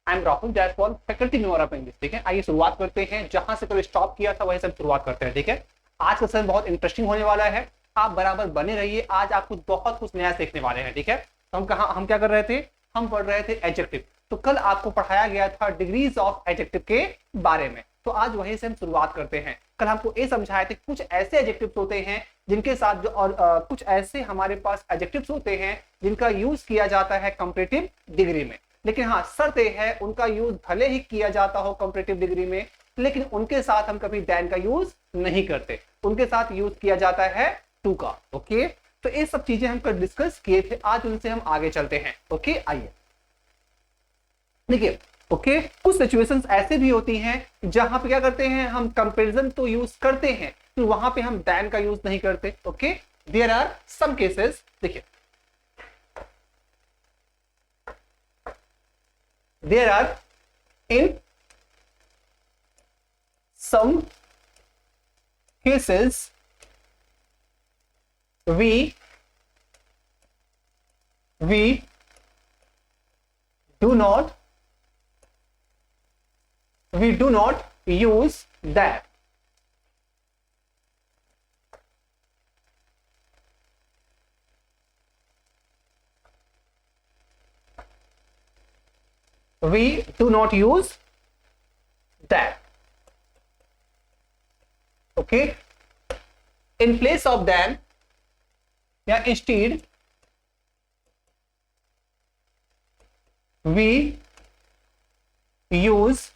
I am Rahul Jaiswal, faculty member of English. ठीक है, आइए शुरुआत करते हैं, जहां से कल स्टॉप किया था वहीं से शुरुआत करते हैं। ठीक है, आज का सेशन बहुत इंटरेस्टिंग होने वाला है, आप बराबर बने रहिए। आज आप बहुत कुछ नया सीखने वाले हैं। ठीक है, तो हम क्या कर रहे थे, हम पढ़ रहे थे एडजेक्टिव। तो कल आपको पढ़ाया गया था डिग्रीज ऑफ एडजेक्टिव के बारे में, तो आज वहीं से हम शुरुआत करते हैं। कल हमको ये समझाए थे कुछ ऐसे एडजेक्टिव्स होते हैं जिनके साथ जो और कुछ ऐसे हमारे पास एडजेक्टिव्स होते हैं जिनका यूज किया जाता है कंपैरेटिव डिग्री में। लेकिन हाँ, शर्त यह है उनका यूज भले ही किया जाता हो कंपैरेटिव डिग्री में, लेकिन उनके साथ हम कभी देन का यूज नहीं करते, उनके साथ यूज किया जाता है टू का। ओके, तो ये सब चीजें हम कल डिस्कस किए थे, आज उनसे हम आगे चलते हैं। ओके, आइए देखिए। ओके, कुछ सिचुएशंस ऐसे भी होती हैं जहां पे क्या करते हैं, हम कंपैरिजन तो यूज करते हैं, तो वहां पे हम देन का यूज नहीं करते। Okay, there are some cases. देखिए, there are in some cases we do not use that. We do not use that. Okay, in place of than या instead we use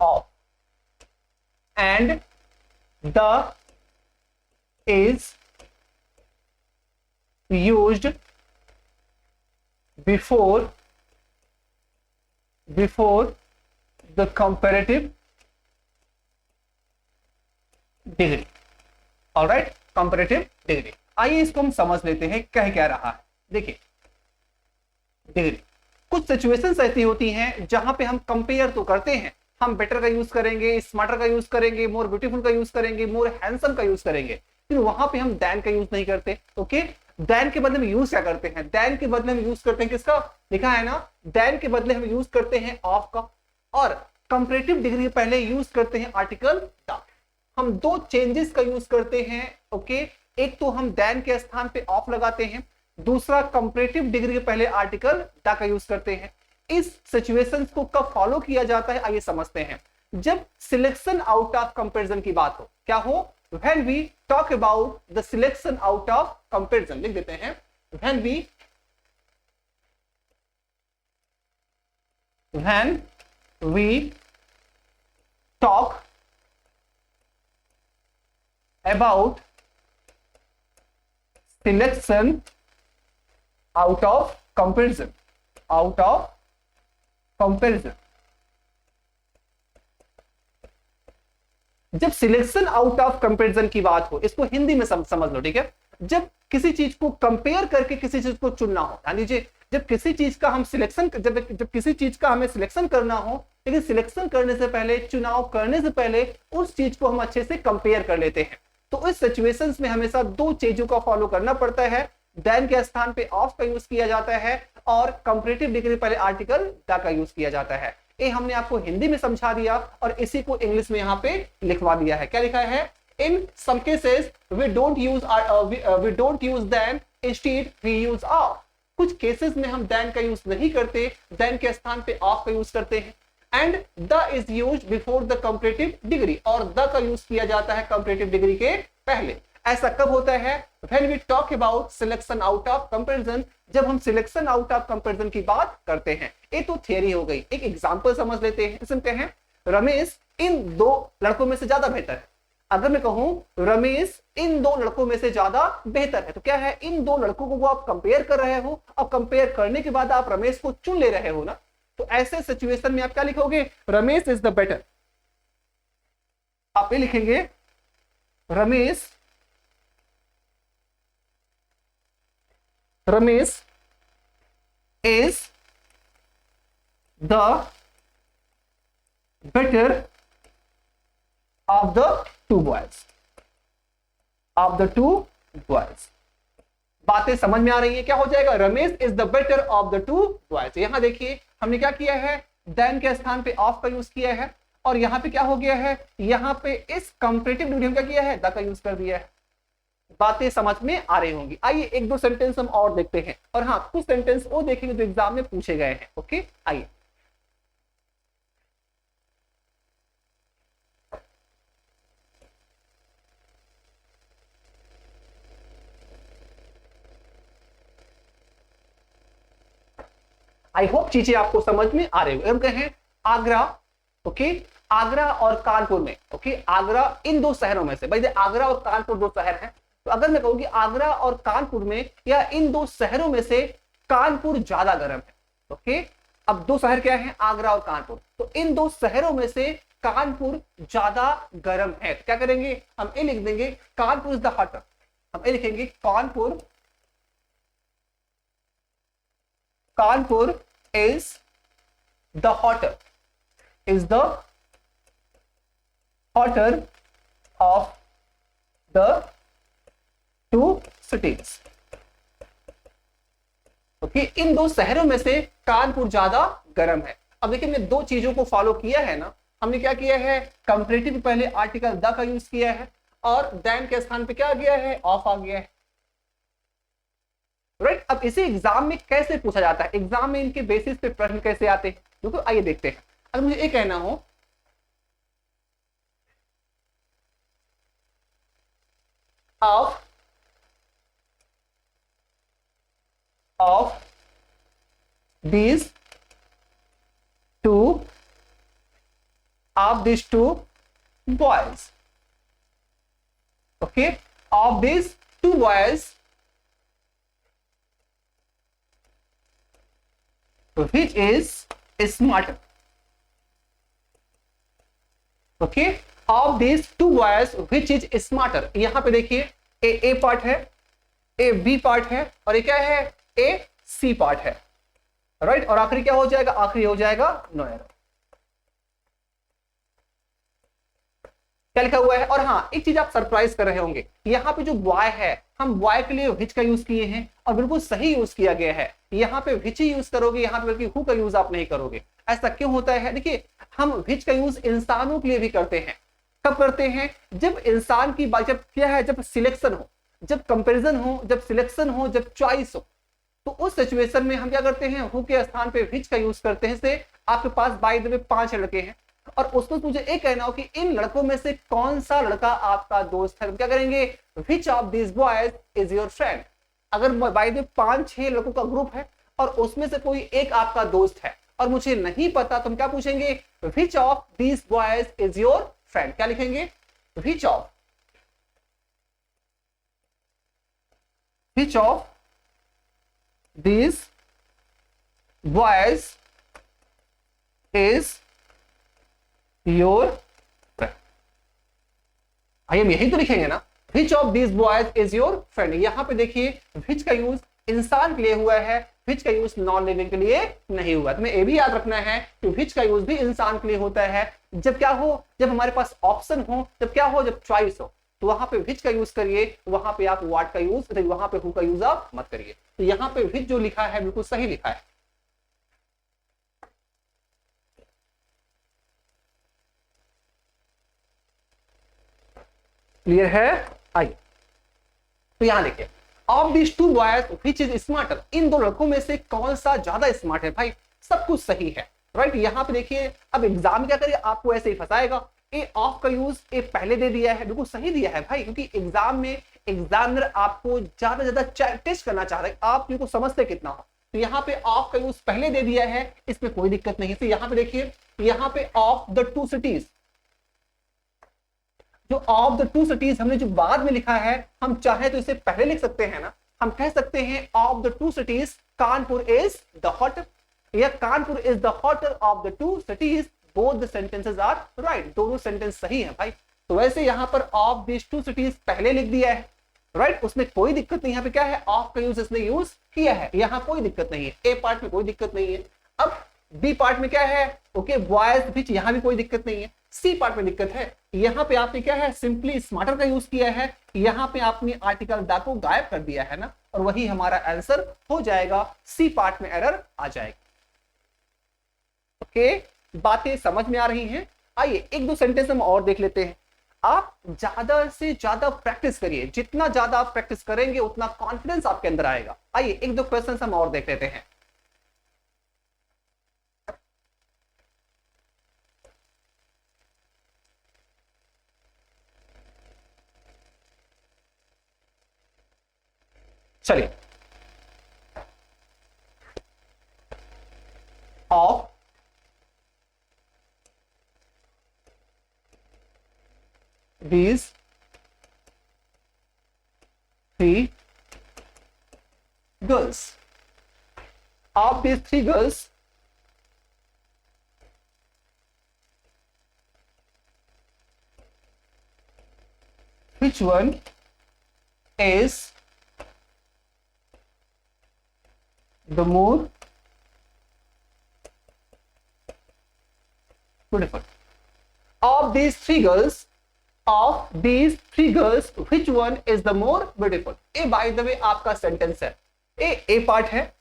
of, and the is used before the comparative degree. All right, comparative degree. आइए इसको हम समझ लेते हैं कह क्या रहा है। देखिए, डिग्री, कुछ सिचुएशंस ऐसी होती हैं जहां पे हम कंपेयर तो करते हैं, हम बेटर का यूज करेंगे, स्मार्टर का यूज करेंगे, मोर ब्यूटीफुल का यूज करेंगे, मोर हैंडसम का यूज करेंगे, फिर वहां पे हम देन का यूज नहीं करते। ओके, देन के बदले में यूज क्या करते हैं, देन के बदले में यूज करते हैं किसका, लिखा है ना, देन के बदले हम यूज करते हैं ऑफ का, और कंपैरेटिव डिग्री के पहले यूज करते हैं आर्टिकल द। हम दो चेंजेस का यूज करते हैं। ओके, एक तो हम देन के स्थान पे ऑफ लगाते हैं, दूसरा कंपैरेटिव डिग्री के पहले आर्टिकल द का यूज करते हैं। इस सिचुएशंस को कब फॉलो किया जाता है आइए समझते हैं। जब सिलेक्शन आउट ऑफ कंपैरिजन की बात हो, क्या हो, when we talk about the selection out of comparison, लिख देते हैं, when we talk about selection out of comparison, जब सिलेक्शन आउट ऑफ कंपैरिजन की बात हो, इसको हिंदी में समझ लो। ठीक है, जब किसी चीज को कंपेयर करके किसी चीज को चुनना हो, ध्यान दीजिए, जब किसी चीज का हम सिलेक्शन जब किसी चीज का हमें सिलेक्शन करना हो, लेकिन सिलेक्शन करने से पहले, चुनाव करने से पहले उस चीज को हम अच्छे से कंपेयर कर लेते हैं, तो इस सिचुएशंस में हमेशा दो चीजों का फॉलो करना पड़ता है। देन के स्थान पे ऑफ का यूज किया जाता है और कंपैरेटिव डिग्री पहले आर्टिकल द का यूज किया जाता है। ये हमने आपको हिंदी में समझा दिया और इसी को इंग्लिश में यहाँ पे लिखवा दिया है। क्या लिखा है, in some cases we don't use than, instead we use of. कुछ केसेस में हम देन का यूज नहीं करते, देन के स्थान पे ऑफ का यूज करते हैं। And the is used before the comparative degree, और द का यूज किया जाता है कंपैरेटिव डिग्री के पहले। ऐसा कब होता है, when we talk about selection out of comparison, जब हम सिलेक्शन आउट ऑफ कंपैरिजन की बात करते हैं। ये तो थियरी हो गई, एक एग्जांपल समझ लेते हैं। सुनते हैं, रमेश इन दो लड़कों में से ज्यादा बेहतर है। अगर मैं कहूं रमेश इन दो लड़कों में से ज्यादा बेहतर है, तो क्या है, इन दो लड़कों को आप कंपेयर कर रहे हो, अब कंपेयर करने के बाद आप रमेश को चुन ले रहे हो ना, तो ऐसे सिचुएशन में आप क्या लिखोगे, रमेश इज द बेटर। आप ये लिखेंगे, Ramesh is the better of the to boys, बातें समझ में आ रही है? क्या हो जाएगा? Ramesh is the better of the to boys. यहां देखिए हमने क्या किया है, देन के स्थान पे ऑफ का यूज किया है, और यहां पे क्या हो गया है, यहां पे इस कंपैरेटिव ड्यूटी में क्या किया है, द का यूज कर दिया है। बातें समझ में आ रही होंगी। आइए एक दो सेंटेंस हम और देखते हैं, और हाँ कुछ सेंटेंस वो देखेंगे जो एग्जाम में पूछे गए हैं। ओके आइए। आई होप चीजें आपको समझ में आ रही हो। हम कहें आगरा, ओके, आगरा और कानपुर में, ओके, आगरा इन दो शहरों में से, भाई आगरा और कानपुर दो शहर हैं, तो अगर मैं कहूँ कि आगरा और कानपुर में या इन दो शहरों में से कानपुर ज्यादा गर्म है, ओके, अब दो शहर क्या है, आगरा और कानपुर, तो इन दो शहरों में से कानपुर ज्यादा गर्म है, तो क्या करेंगे, हम ये लिख देंगे कानपुर इज द हॉटर, हम ये लिखेंगे Kanpur, Kanpur is the hotter, is the hotter of the two cities. Okay, इन दो शहरों में से कानपुर ज्यादा गर्म है। अब देखिए हमने दो चीजों को फॉलो किया है ना, हमने क्या किया है, कंपैरेटिव पहले आर्टिकल द का यूज किया है, और देन के स्थान पे क्या आ गया है, ऑफ आ गया है, राइट। अब इसे एग्जाम में कैसे पूछा जाता है, एग्जाम में इनके बेसिस पे प्रश्न कैसे आते हैं, देखो आइए देखते हैं। अगर मुझे ये कहना हो of these two boys, okay, of these two boys which is smarter, okay, of these two boys which is smarter। यहां पे देखिए ए पार्ट है, ए बी पार्ट है, और ये क्या है, ए सी पार्ट है, राइट, और आखिरी क्या हो जाएगा, आखिरी हो जाएगा नो एरर। क्या लिखा हुआ है, और हाँ एक चीज आप सरप्राइज कर रहे होंगे, यहाँ पे जो बॉय है हम बॉय के लिए विच का यूज किए हैं, और बिल्कुल सही यूज किया गया है। यहाँ पे विच ही यूज करोगे, यहाँ पे बल्कि हु का यूज आप नहीं करोगे। ऐसा क्यों होता है, देखिए हम विच का यूज इंसानों के लिए भी करते हैं। कब करते हैं, जब इंसान की बात, जब क्या है, जब सिलेक्शन हो, जब कंपेरिजन हो, जब सिलेक्शन हो, जब चॉइस हो, तो उस सिचुएशन में हम क्या करते हैं, हु के स्थान पे विच का यूज करते हैं। से आपके पास बाय द वे 5 लड़के हैं, और उसमें मुझे एक कहना हो कि इन लड़कों में से कौन सा लड़का आपका दोस्त है, क्या करेंगे, which of this boys is your friend. अगर बाय द वे 5-6 लड़कों का ग्रुप है और उसमें से कोई एक आपका दोस्त है और मुझे नहीं पता, तो हम क्या पूछेंगे, which of this boys is your friend. क्या लिखेंगे, which of these boys is your friend। भाई हम यही तो लिखेंगे ना, which of these boys is your friend। यहां पे देखिए which का यूज इंसान के लिए हुआ है, which का यूज नॉन लिविंग के लिए नहीं हुआ। तुम्हें ये भी याद रखना है कि which का यूज भी इंसान के लिए होता है जब क्या हो, जब हमारे पास ऑप्शन हो, जब क्या हो, जब चॉइस हो, तो वहां पे विच का यूज करिए, वहां पे आप व्हाट का यूज, वहां पे हु का यूज आप मत करिए। तो यहां पे विच जो लिखा है बिल्कुल सही लिखा है। क्लियर है, आइए तो यहां देखिए, of this two boys which is smarter, इन दो लड़कों में से कौन सा ज्यादा स्मार्ट है। भाई सब कुछ सही है, राइट। यहां पे देखिए अब एग्जाम क्या करिए, आपको ऐसे ही फंसाएगा, ए ऑफ का यूज ए पहले दे दिया है, बिल्कुल सही दिया है भाई, क्योंकि एग्जाम में एग्जामिनर आपको ज्यादा ज्यादा टेस्ट करना चाह रहे हैं, आप इनको समझते कितना हो। तो यहाँ पे ऑफ का यूज पहले दे दिया है, इसमें कोई दिक्कत नहीं। तो यहाँ पे देखिए, यहाँ पे ऑफ द टू सिटीज, जो ऑफ द टू सिटीज हमने जो बाद में लिखा है, हम चाहे तो इसे पहले लिख सकते हैं ना, हम कह सकते हैं of the two cities Kanpur is the hotter, या Kanpur is the hotter of the two cities, both the sentences are right, दोनों सेंटेंस सही है भाई। तो वैसे यहां पर ऑफ दिस टू सिटीज पहले लिख दिया है, राइट, उसमें कोई दिक्कत नहीं। यहाँ पे क्या है, ऑफ का यूज इसने यूज किया है, यहाँ कोई दिक्कत नहीं है, ए पार्ट में कोई दिक्कत नहीं है। अब बी पार्ट में क्या है, ओके बॉयज बीच, यहां भी कोई दिक्कत नहीं है। सी पार्ट में दिक्कत है, यहां पे आपने क्या है सिंपली स्मार्टर का यूज किया है, यहां पे आपने आर्टिकल द को गायब कर दिया है ना, और वही हमारा आंसर हो जाएगा, सी पार्ट में एरर आ जाएगी। ओके बातें समझ में आ रही हैं? आइए एक दो सेंटेंस हम और देख लेते हैं। आप ज्यादा से ज्यादा प्रैक्टिस करिए, जितना ज्यादा आप प्रैक्टिस करेंगे उतना कॉन्फिडेंस आपके अंदर आएगा। आइए एक दो क्वेश्चन हम और देख लेते हैं। चलिए, of these three girls, of these three girls, which one is the more beautiful? Of these three girls, which one is the more beautiful? A by the way आपका सेंटेंस है, ए पार्ट है,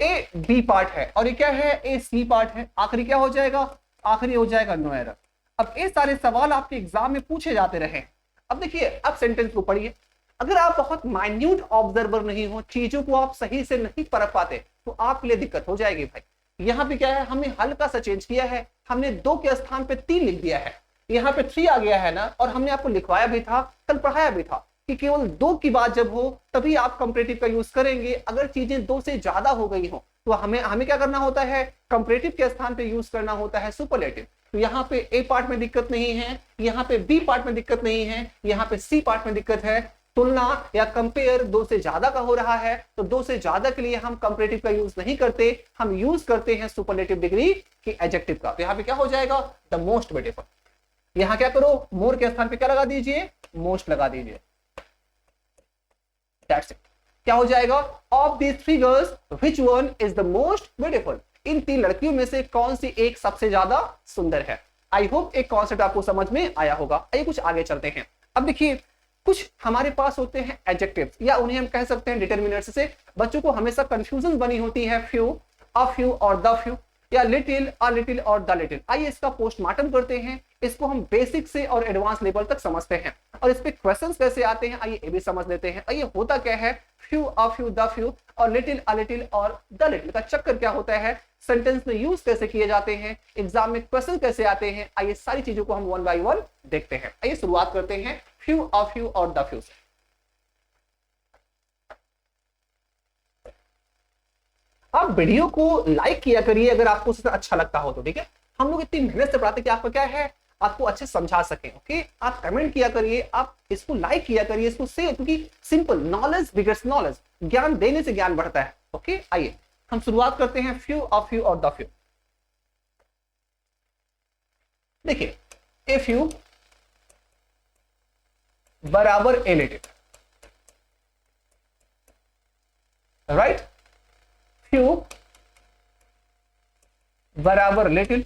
A B part है, और ये क्या है, ए C part है। आखिरी क्या हो जाएगा, आखिरी हो जाएगा नो एरर। अब ये सारे सवाल आपके एग्जाम में पूछे जाते रहे। अब देखिए, अब सेंटेंस को पढ़िए। अगर आप बहुत माइन्यूट ऑब्जर्वर नहीं हो, चीजों को आप सही से नहीं परख पाते, तो आपके लिए दिक्कत हो जाएगी भाई। यहाँ पे क्या है, हमने हल्का सा चेंज किया है, हमने 2 के स्थान पे 3 लिख दिया है, यहाँ पे 3 आ गया है ना, और हमने आपको लिखवाया भी था, कल पढ़ाया भी था कि केवल 2 की बात जब हो तभी आप कंपैरेटिव का यूज करेंगे। अगर चीजें 2 से ज्यादा हो गई हो तो हमें क्या करना होता है, कंपैरेटिव के स्थान पे यूज करना होता है सुपरलेटिव। तो यहाँ पे ए पार्ट में दिक्कत नहीं है, यहाँ पे बी पार्ट में दिक्कत नहीं है, यहाँ पे सी पार्ट में दिक्कत है। तुलना या कंपेयर 2 से ज्यादा का हो रहा है, तो 2 से ज्यादा के लिए हम कंपैरेटिव का यूज नहीं करते, हम यूज करते हैं सुपरलेटिव डिग्री की एडजेक्टिव का। तो यहाँ पे क्या हो जाएगा, द मोस्ट ब्यूटीफुल। यहां क्या करो, मोर के स्थान पे क्या लगा दीजिए, मोस्ट लगा दीजिए। That's it. क्या हो जाएगा, of these three girls which one is the most beautiful? इन 3 लड़कियों में से कौन सी एक सबसे ज्यादा सुंदर है? आई होप एक कॉन्सेप्ट आपको समझ में आया होगा। आइए कुछ आगे चलते हैं। अब देखिए, कुछ हमारे पास होते हैं एडजेक्टिव्स, या उन्हें हम कह सकते हैं डिटरमिनर्स से। बच्चों को हमेशा कंफ्यूजन बनी होती है, फ्यू, अ फ्यू और द फ्यू, या लिटिल, अ लिटिल और द लिटिल। आइए इसका पोस्टमार्टम करते हैं, इसको हम बेसिक से और एडवांस लेवल तक समझते हैं, और इस पे क्वेश्चंस कैसे आते हैं आइए ये भी समझ लेते हैं। आइए होता क्या है, few, a few, the few और लिटिल, अ लिटिल और द लिटिल का चक्कर क्या होता है, सेंटेंस में यूज कैसे किए जाते हैं, एग्जाम में क्वेश्चन कैसे आते हैं, आइए सारी चीजों को हम वन बाय वन देखते हैं। आइए शुरुआत करते हैं फ्यू, अ फ्यू और द फ्यू से। आप वीडियो को लाइक किया करिए अगर आपको उससे अच्छा लगता हो तो, ठीक है। हम लोग इतनी मेहनत से पढ़ाते कि आपको क्या है, आपको अच्छे समझा सके, ओके। आप कमेंट किया करिए, आप इसको लाइक किया करिए, इसको शेयर, क्योंकि सिंपल नॉलेज बिगेट्स नॉलेज, ज्ञान देने से ज्ञान बढ़ता है, ओके। आइए हम शुरुआत करते हैं फ्यू, अ फ्यू और द फ्यू। देखिए, ए फ्यू बराबर ए लिटिल, राइट, फ्यू बराबर लिटिल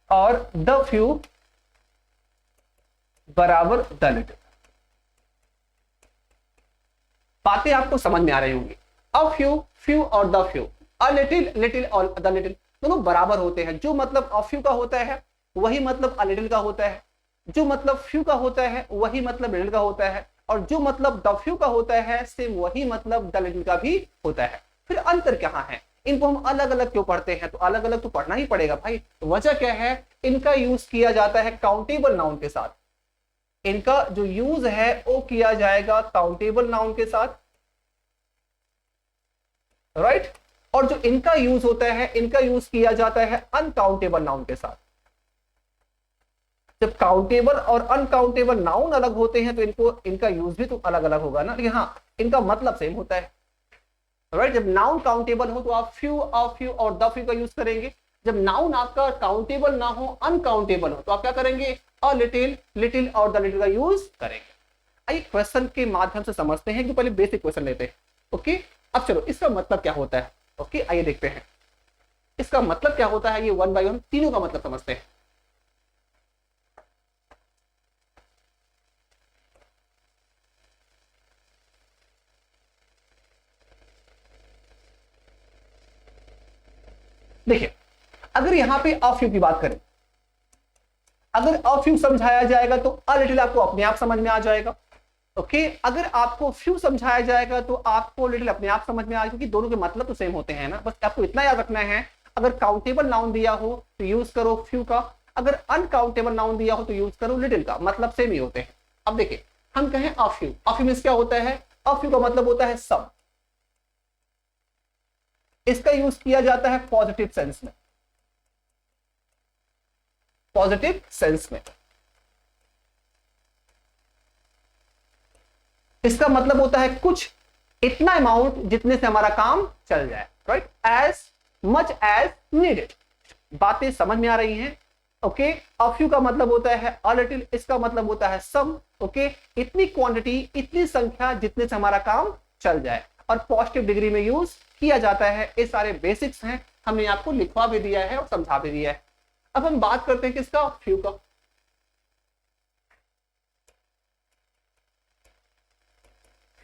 और द फ्यू बराबर द लिटिल। बातें आपको समझ में आ रही होंगी। अ फ्यू, फ्यू और the few, a little, little और द लिटिल दोनों बराबर होते हैं। जो मतलब अ फ्यू का होता है वही मतलब अ लिटिल का होता है, जो मतलब फ्यू का होता है वही मतलब लिटिल का होता है, और जो मतलब द फ्यू का होता है सेम वही मतलब द लिटिल का भी होता है। फिर अंतर कहाँ है, इनको हम अलग अलग क्यों पढ़ते हैं, तो अलग अलग तो पढ़ना ही पड़ेगा भाई। तो वजह क्या है, इनका यूज किया जाता है काउंटेबल नाउन के साथ, इनका जो यूज है वो किया जाएगा काउंटेबल नाउन के साथ, राइट। और जो इनका यूज होता है, इनका यूज किया जाता है अनकाउंटेबल नाउन के साथ। जब काउंटेबल और अनकाउंटेबल नाउन अलग होते हैं तो इनका यूज भी तो अलग अलग होगा ना, लेकिन हाँ इनका मतलब सेम होता है, राइट। जब नाउन काउंटेबल हो तो आप फ्यू, अ फ्यू और द फ्यू का यूज करेंगे। जब नाउन आपका काउंटेबल ना हो, अनकाउंटेबल हो, तो आप क्या करेंगे, अ लिटिल, लिटिल और द लिटिल का यूज करेंगे। आइए क्वेश्चन के माध्यम से समझते हैं, कि पहले बेसिक क्वेश्चन लेते हैं, ओके। अब चलो इसका मतलब क्या होता है। ओके, आइए देखते हैं इसका मतलब क्या होता है। ये 1 बाई 1 तीनों का मतलब समझते हैं। देखिए, अगर यहां पे ऑफ यू की बात करें, अगर ऑफ यू समझाया जाएगा तो अ लिटिल आपको अपने आप समझ में आ जाएगा। ओके, अगर आपको फ्यू समझाया जाएगा तो आपको लिटिल अपने आप समझ में आ जाएगा, क्योंकि दोनों के मतलब तो सेम होते हैं ना। बस आपको इतना याद रखना है, अगर काउंटेबल नाउन दिया हो तो यूज करो फ्यू का, अगर अनकाउंटेबल नाउन दिया हो तो यूज करो लिटिल का, मतलब सेम ही होते हैं। अब देखिए, हम कहें a few, a few means क्या होता है? अ फ्यू का मतलब होता है सम। इसका यूज किया जाता है पॉजिटिव सेंस में, पॉजिटिव सेंस में। इसका मतलब होता है कुछ इतना अमाउंट जितने से हमारा काम चल जाए, right? As much as needed. बातें समझ में आ रही हैं? ओके, अ फ्यू का मतलब होता है अ लिटिल, इसका मतलब होता है सम। ओके, इतनी क्वांटिटी, इतनी संख्या जितने से हमारा काम चल जाए, और पॉजिटिव डिग्री में यूज किया जाता है। ये सारे बेसिक्स हैं, हमने आपको लिखवा भी दिया है और समझा भी दिया है। अब हम बात करते हैं किसका? फ्यू का।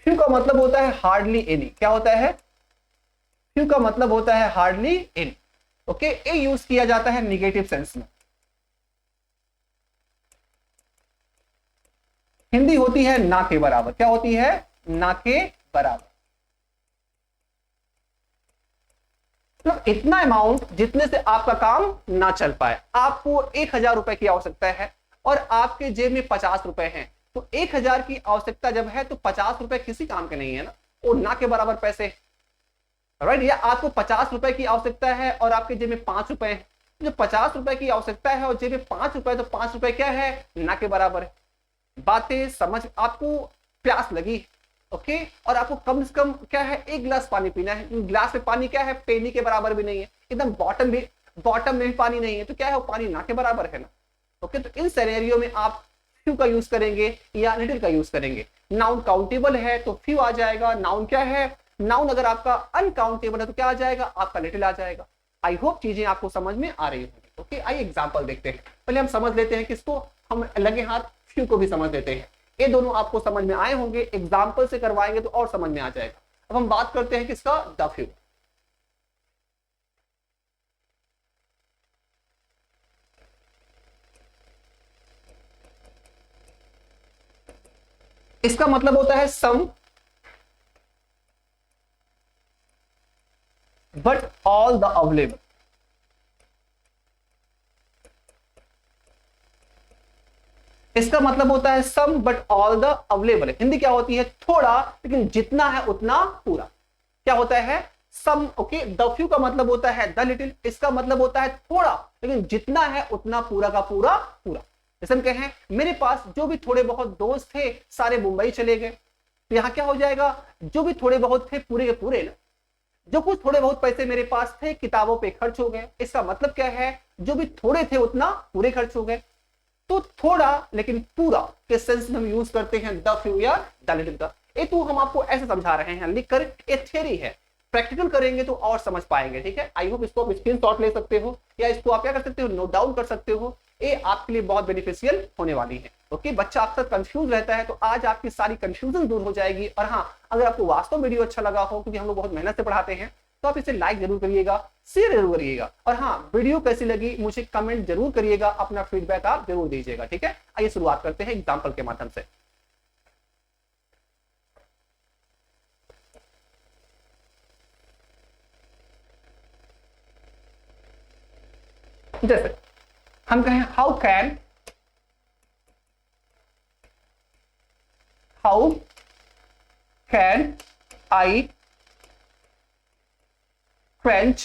फ्यू का मतलब होता है हार्डली एनी। क्या होता है? फ्यू का मतलब होता है हार्डली एनी। ओके, ये यूज किया जाता है निगेटिव सेंस में। हिंदी होती है ना के बराबर। क्या होती है? ना के बराबर। मतलब इतना अमाउंट जितने से आपका काम ना चल पाए। आपको 1,000 रुपए की आवश्यकता है और आपके जेब में 50 रुपए हैं, तो 1,000 की आवश्यकता जब है तो 50 रुपए किसी काम के नहीं है ना, वो ना के बराबर पैसे, राइट? या आपको 50 रुपए की आवश्यकता है और आपके जेब में 5 रुपए है, जो 50 रुपए की आवश्यकता है और जेब में 5 रुपए, तो 5 रुपए क्या है? ना के बराबर है। बातें समझ, आपको प्यास लगी, ओके, और आपको कम से कम क्या है? 1 गिलास पानी पीना है। गिलास में पानी क्या है? पेनी के बराबर भी नहीं है, एकदम बॉटम में भी पानी नहीं है, तो क्या है? वो पानी ना के बराबर है ना। ओके, तो इन सिनेरियो में आप फ्यू का यूज करेंगे या लिटिल का यूज करेंगे। नाउन काउंटेबल है तो फ्यू आ जाएगा। नाउन क्या है? नाउन अगर आपका अनकाउंटेबल है तो क्या आ जाएगा? आपका लिटिल आ जाएगा। आई होप चीजें आपको समझ में आ रही होंगी। ओके, आइए एग्जांपल देखते हैं। पहले हम समझ लेते हैं किसको, हम लगे हाथ फ्यू को भी समझ लेते हैं। ये दोनों आपको समझ में आए होंगे, एग्जाम्पल से करवाएंगे तो और समझ में आ जाएगा। अब हम बात करते हैं किसका? The few. इसका मतलब होता है some but all the available. इसका मतलब होता है some but all the available. Hindi क्या होती है? थोड़ा लेकिन जितना है उतना पूरा। क्या होता है? सम। ओके, द फ्यू का मतलब होता है द लिटिल, इसका मतलब होता है थोड़ा लेकिन जितना है उतना पूरा का पूरा पूरा। जैसे हम कहें मेरे पास जो भी थोड़े बहुत दोस्त थे सारे मुंबई चले गए, तो यहां क्या हो जाएगा? जो भी थोड़े बहुत थे पूरे के पूरे ना। जो कुछ थोड़े बहुत पैसे मेरे पास थे किताबों पे खर्च हो गए। इसका मतलब क्या है? जो भी थोड़े थे उतना पूरे खर्च हो गए। तो थोड़ा लेकिन पूरा के सेंस में हम यूज करते हैं द फ्यू या द लिटिल का। ये तो हम आपको ऐसे समझा रहे हैं लिखकर, ये थ्योरी है। प्रैक्टिकल करेंगे तो और समझ पाएंगे, ठीक है? आई होप इसको आप स्क्रीनशॉट ले सकते हो या इसको आप क्या कर सकते हो? नोट डाउन कर सकते हो। ये आपके लिए बहुत बेनिफिशियल होने वाली है। ओके, बच्चा अक्सर कंफ्यूज रहता है, तो आज आपकी सारी कंफ्यूजन दूर हो जाएगी। और हाँ, अगर आपको वास्तव वीडियो अच्छा लगा हो, क्योंकि हम लोग बहुत मेहनत से पढ़ाते हैं, तो आप इसे लाइक जरूर करिएगा, शेयर जरूर करिएगा, और हाँ, वीडियो कैसी लगी मुझे कमेंट जरूर करिएगा, अपना फीडबैक आप जरूर दीजिएगा, ठीक है? आइए शुरुआत करते हैं एग्जाम्पल के माध्यम से। जैसे हम कहें how can I quench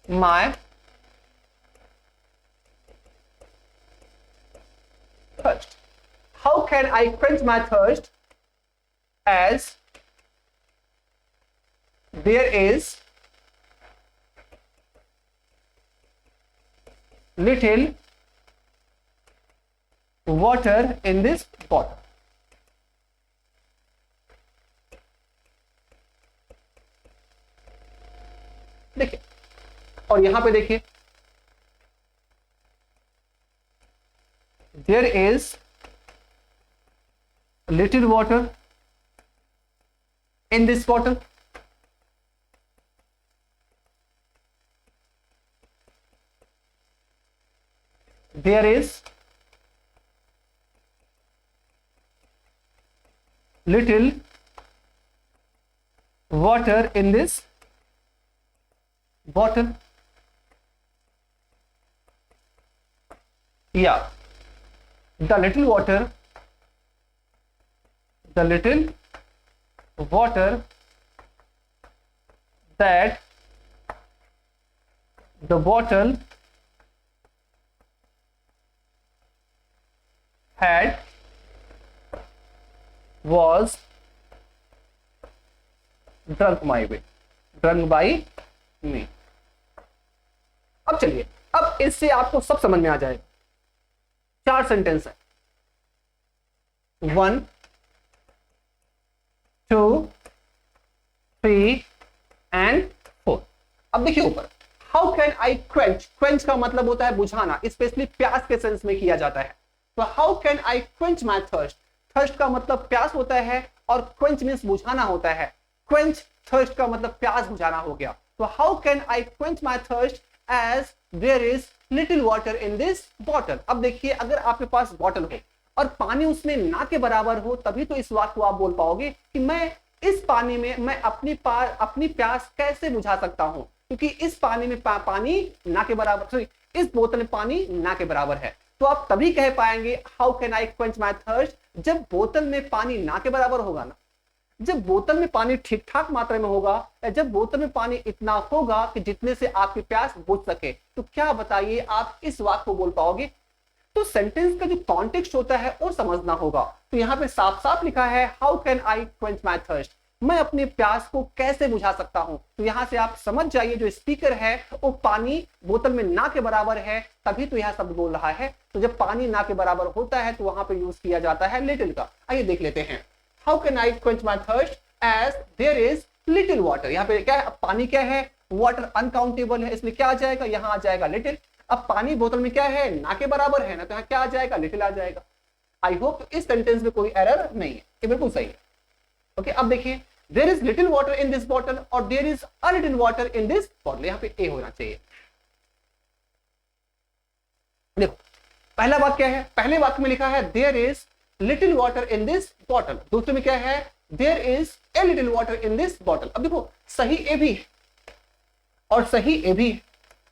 my thirst? How can I quench my thirst as there is little water in this bottle? देखिए, और यहां पे देखिए, there is little water in this bottle, there is little water in this bottle. Yeah, the little water that the bottle had was drunk by me. अब चलिए, अब इससे आपको सब समझ में आ जाएगा। 4 सेंटेंस है, 1 2 3 एंड 4। अब देखिए ऊपर, how can I quench, quench का मतलब होता है बुझाना, स्पेशली प्यास के सेंस में किया जाता है। तो how can I quench my thirst, thirst का मतलब प्यास होता है और क्वेंच मीन्स बुझाना होता है। क्वेंच थर्स्ट का मतलब प्यास बुझाना हो गया। तो how can I quench my thirst as there is little water in this bottle. अब देखिए, अगर आपके पास बॉटल हो और पानी उसमें ना के बराबर हो, तभी तो इस बात को आप बोल पाओगे कि मैं इस पानी में मैं अपनी प्यास कैसे बुझा सकता हूं, क्योंकि इस पानी में पानी ना के बराबर, सॉरी, इस बोतल में पानी ना के बराबर है। तो आप तभी कह पाएंगे how can I quench my thirst, जब बोतल में पानी ना के बराबर होगा ना, जब बोतल में पानी ठीक ठाक मात्रा में होगा, या जब बोतल में पानी इतना होगा कि जितने से आपकी प्यास बुझ सके, तो क्या बताइए आप इस बात को बोल पाओगे। तो सेंटेंस का जो कॉन्टेक्स्ट होता है वो समझना होगा। तो यहां पे साफ साफ लिखा है how can I quench my thirst, मैं अपनी प्यास को कैसे बुझा सकता हूं। तो यहां से आप समझ जाइए, जो स्पीकर है वो पानी बोतल में ना के बराबर है, तभी तो यह शब्द बोल रहा है। तो जब पानी ना के बराबर होता है तो वहां पे यूज किया जाता है लिटिल का। आइए देख लेते हैं, how can I quench my thirst as there is little water. यहाँ पे क्या है, अब पानी क्या है, वाटर अनकाउंटेबल है, इसलिए क्या आ जाएगा, यहां आ जाएगा लिटिल। अब पानी बोतल में क्या है, ना के बराबर है ना, तो यहाँ क्या आ जाएगा, लिटिल आ जाएगा। आई होप इस सेंटेंस में कोई एरर नहीं है, ये बिल्कुल सही है। ओके, अब देखिए, there is little water in this bottle और there is a little water in this bottle, यहाँ पे ए होना चाहिए। देखो, पहला वाक्य क्या है, पहले वाक्य में लिखा है there is little water in this bottle, दूसरे में क्या है, there is a little water in this bottle. अब देखो, सही ए भी और सही ए भी,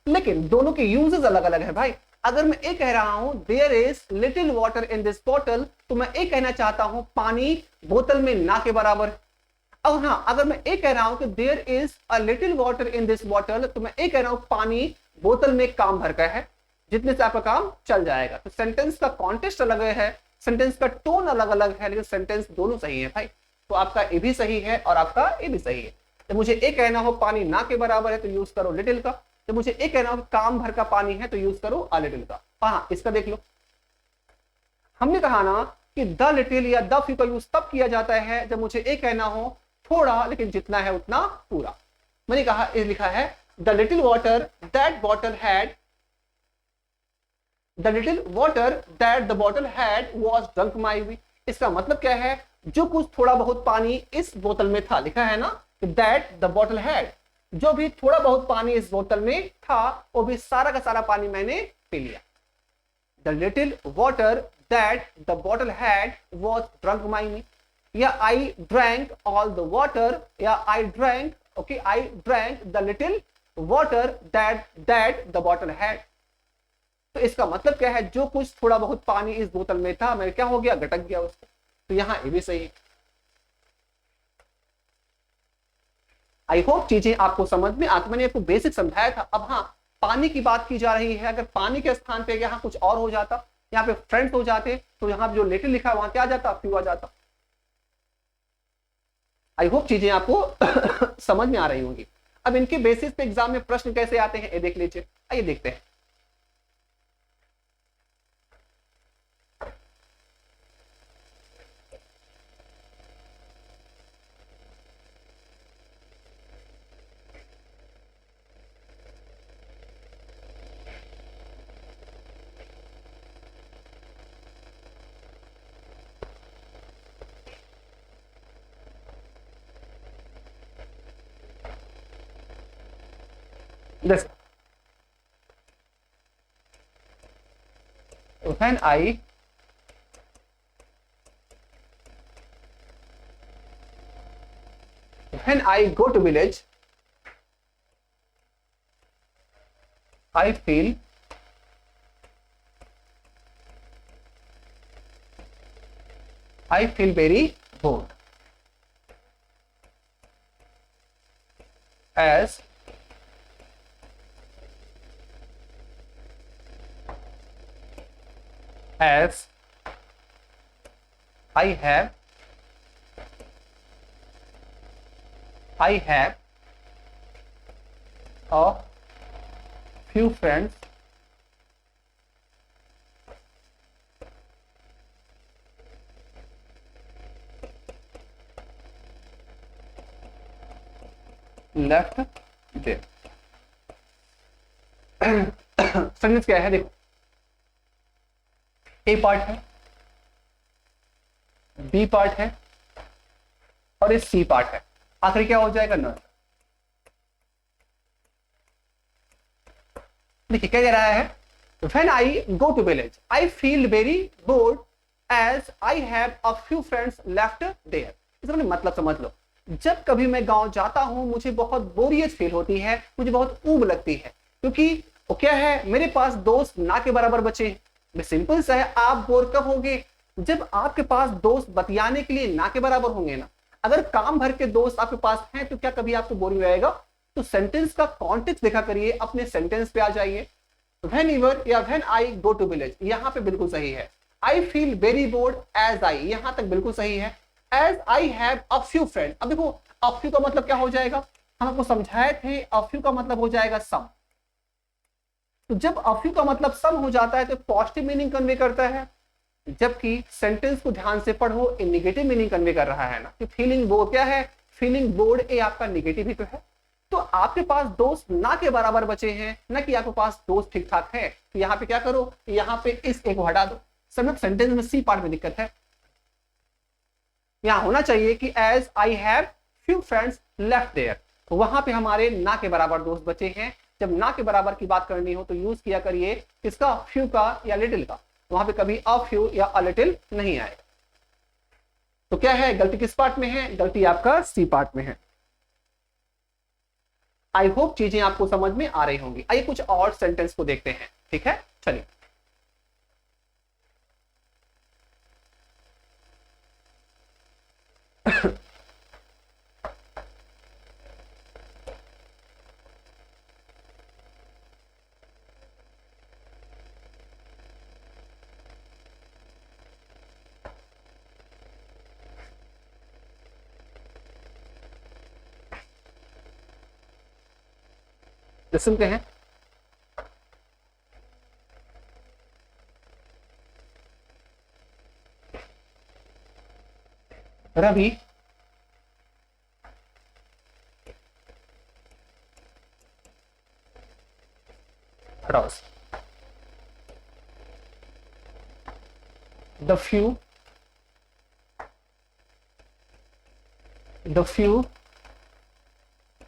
लेकिन दोनों के यूजेस अलग अलग है भाई। अगर मैं ये कह रहा हूं there is little water in this bottle, तो मैं ये कहना चाहता हूं पानी बोतल में ना के बराबर। अब हाँ, अगर मैं ये कह रहा हूं कि there is a little water in this bottle, तो मैं ये कह रहा हूं पानी बोतल में काम भर का है, जितने से आपका काम चल जाएगा। तो सेंटेंस का कॉन्टेक्स्ट अलग है, सेंटेंस का टोन अलग अलग है, लेकिन सेंटेंस दोनों सही है भाई। तो आपका ए भी सही है और आपका ए भी सही है। जब मुझे ए कहना हो पानी ना के बराबर है तो यूज करो लिटिल का, जब मुझे ए कहना हो काम भर का पानी है तो यूज करो अ लिटिल का। हाँ, इसका देख लो, हमने कहा ना कि द लिटिल या द फ्यू का यूज तब किया जाता है जब मुझे ए कहना हो थोड़ा, लेकिन जितना है उतना पूरा। मैंने कहा, लिखा है the little water that bottle had, the little water that the bottle had was drunk my we. इसका मतलब क्या है, जो कुछ थोड़ा बहुत पानी इस बोतल में था, लिखा है ना दैट द बॉटल हैड, जो भी थोड़ा बहुत पानी इस बोतल में था वो भी सारा का सारा पानी मैंने पी लिया। The little water that the bottle had was drunk my me, या I drank all the water, या I drank, okay, I drank the little water that the bottle had. तो इसका मतलब क्या है, जो कुछ थोड़ा बहुत पानी इस बोतल में था, मैं क्या हो गया, गटक गया उसको। तो यहां ये भी सही है। आई होप चीजें आपको समझ में आती, मैंने आपको बेसिक समझाया था। अब हाँ, पानी की बात की जा रही है, अगर पानी के स्थान पे यहां कुछ और हो जाता, यहाँ पे फ्रेंड्स हो जाते, तो यहाँ जो लिटिल लिखा है वहां क्या आ जाता, फ्यू आ जाता। आई होप चीजें आपको समझ में आ रही होंगी। अब इनके बेसिस पे एग्जाम में प्रश्न कैसे आते हैं ये देख लीजिए, आइए देखते हैं। जैसे when I go to village, I feel very bored, as I have a few friends left there. Sentence क्या है देखो, ए पार्ट है, बी पार्ट है और ये सी पार्ट है, आखिर क्या हो जाएगा नॉट। देखिए क्या कह रहा है, when I go to village I feel very bored as I have a few friends left there। इसका मतलब समझ लो, जब कभी मैं गांव जाता हूं मुझे बहुत बोरियत फील होती है, मुझे बहुत ऊब लगती है, क्योंकि वो क्या है, मेरे पास दोस्त ना के बराबर बचे हैं। सिंपल सा है, आप बोर कब होंगे, जब आपके पास दोस्त बतियाने के लिए ना के बराबर होंगे ना। अगर काम भर के दोस्त आपके पास हैं तो क्या कभी आपको बोरिंग रहेगा। तो सेंटेंस का कॉन्टेक्स्ट देखा करिए, अपने सेंटेंस पे आ जाइए। Whenever या when I go to village, यहां पे बिल्कुल सही है। I feel very bored as I, यहां तक बिल्कुल सही है। As I have a few friends, अब देखो a few का मतलब क्या हो जाएगा, हम आपको समझाए थे a few का मतलब हो जाएगा सम। तो जब a few का मतलब सम हो जाता है तो पॉजिटिव मीनिंग कन्वे करता है, जबकि सेंटेंस को ध्यान से पढ़ो, ये नेगेटिव मीनिंग कन्वे कर रहा है ना। कि फीलिंग बोर्ड क्या है, फीलिंग बोर्ड ये आपका नेगेटिव ही तो है। तो आपके पास दोस्त ना के बराबर बचे हैं, ना कि आपके पास दोस्त ठीक ठाक है। तो यहाँ पे क्या करो, यहाँ पे इस एक को हटा दो। सब सेंटेंस में सी पार्ट में दिक्कत है, यहां होना चाहिए कि as I have few friends left there, तो वहां पे हमारे ना के बराबर दोस्त बचे हैं। जब ना के बराबर की बात करनी हो तो यूज किया करिए किसका, फ्यू का या लिटिल का। वहां पे कभी अ फ्यू या अ लिटिल नहीं आएगा। तो क्या है, गलती किस पार्ट में है, गलती आपका सी पार्ट में है। आई होप चीजें आपको समझ में आ रही होंगी। आइए कुछ और सेंटेंस को देखते हैं, ठीक है, चलिए। सुनते हैं, Ravi Rouse, the few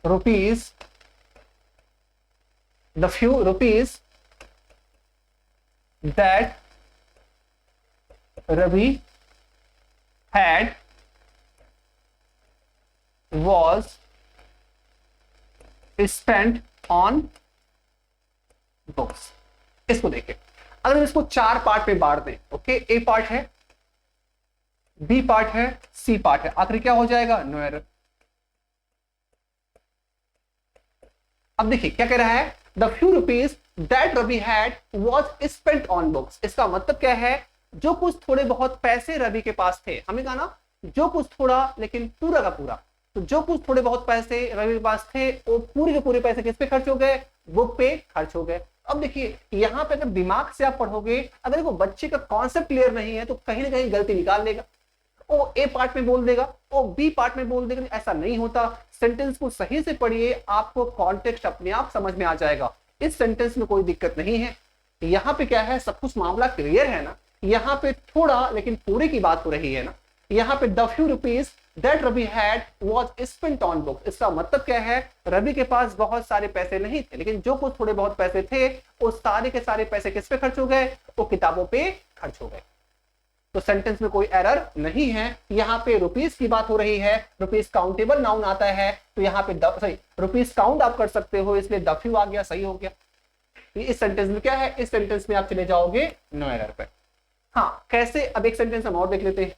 rupees that Ravi had was spent on books। इसको देखिए, अगर इसको चार पार्ट में बांट दें, ओके, ए पार्ट है, बी पार्ट है, सी पार्ट है, आखिर क्या हो जाएगा, नो एरर। अब देखिए क्या कह रहा है, the few rupees that Ravi had was spent on books. इसका मतलब क्या है, जो कुछ थोड़े बहुत पैसे रवि के पास थे, हमें कहा ना जो कुछ थोड़ा लेकिन पूरा का पूरा, तो जो कुछ थोड़े बहुत पैसे रवि के पास थे वो पूरे के पूरे पैसे किस पे खर्च हो गए, बुक पे खर्च हो गए। अब देखिए यहाँ पे अगर दिमाग से आप पढ़ोगे, अगर वो बच्चे का कॉन्सेप्ट क्लियर नहीं है तो कहीं ना कहीं गलती निकाल लेगा, वो ए पार्ट में बोल देगा, वो बी पार्ट में बोल देगा। ऐसा नहीं होता, सेंटेंस को सही से पढ़िए, आपको कॉन्टेक्स्ट अपने आप समझ में आ जाएगा। इस सेंटेंस में कोई दिक्कत नहीं है। यहाँ पे क्या है, सब कुछ मामला क्लियर है ना। यहाँ पे थोड़ा लेकिन पूरे की बात हो रही है ना। यहाँ पे the few rupees that Ravi had was spent on books. इसका मतलब क्या है, रवि के पास बहुत सारे पैसे नहीं थे, लेकिन जो कुछ थोड़े बहुत पैसे थे वो सारे के सारे पैसे किस पे खर्च हो गए, वो किताबों पे खर्च हो गए। तो सेंटेंस में कोई एरर नहीं है। यहाँ पे रुपीस की बात हो रही है, रुपीस काउंटेबल नाउन आता है, तो यहाँ पे सॉरी रुपीस काउंट आप कर सकते हो, इसलिए द फ्यू आ गया, सही हो गया। इस सेंटेंस में क्या है, इस सेंटेंस में आप चले जाओगे नो एरर पे। हाँ कैसे, अब एक सेंटेंस हम और देख लेते हैं।